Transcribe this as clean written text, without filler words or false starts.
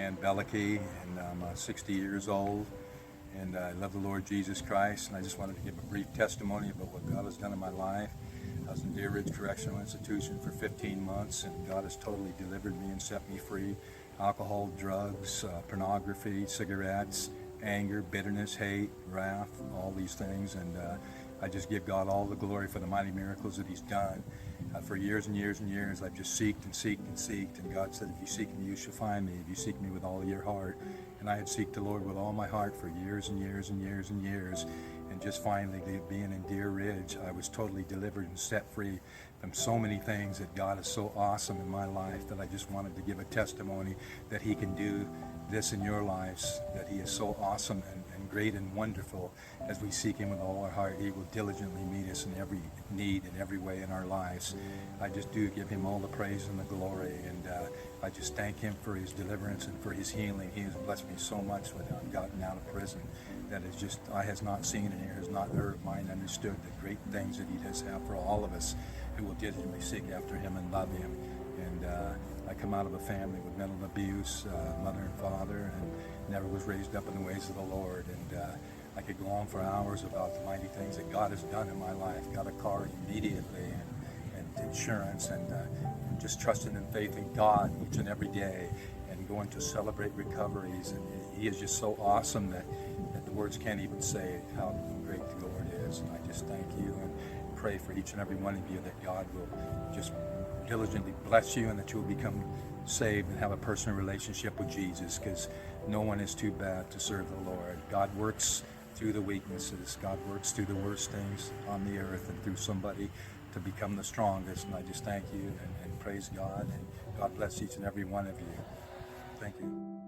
Dan Bellicky, and I'm 60 years old, and I love the Lord Jesus Christ, and I just wanted to give a brief testimony about what God has done in my life. I was in Deer Ridge Correctional Institution for 15 months, and God has totally delivered me and set me free. Alcohol, drugs, pornography, cigarettes, anger, bitterness, hate, wrath, all these things, and I just give God all the glory for the mighty miracles that He's done. For years and years and years, I've just seeked and seeked and seeked, and God said, if you seek me, you shall find me, if you seek me with all your heart. And I had seeked the Lord with all my heart for years and years and years and years, and just finally, being in Deer Ridge, I was totally delivered and set free from so many things that God is so awesome in my life that I just wanted to give a testimony that He can do this in your lives, that He is so awesome and great and wonderful. As we seek Him with all our heart, He will diligently meet us in every need in every way in our lives. I just do give Him all the praise and the glory, and I just thank Him for His deliverance and for His healing. He has blessed me so much when I've gotten out of prison that is just, eye has not seen and ear has not heard, mind understood the great things that He does have for all of us who will diligently seek after Him and love Him. And I come out of a family with mental abuse, mother and father, and never was raised up in the ways of the Lord. And I could go on for hours about the mighty things that God has done in my life. Got a car immediately, and insurance, and just trusting and faith in God each and every day, and going to celebrate recoveries. And He is just so awesome that the words can't even say how great the Lord is. And I just thank you and pray for each and every one of you that God will just diligently bless you, and that you will become saved and have a personal relationship with Jesus, because no one is too bad to serve the Lord. God works through the weaknesses. God works through the worst things on the earth and through somebody to become the strongest. And I just thank you and praise God, and God bless each and every one of you. Thank you.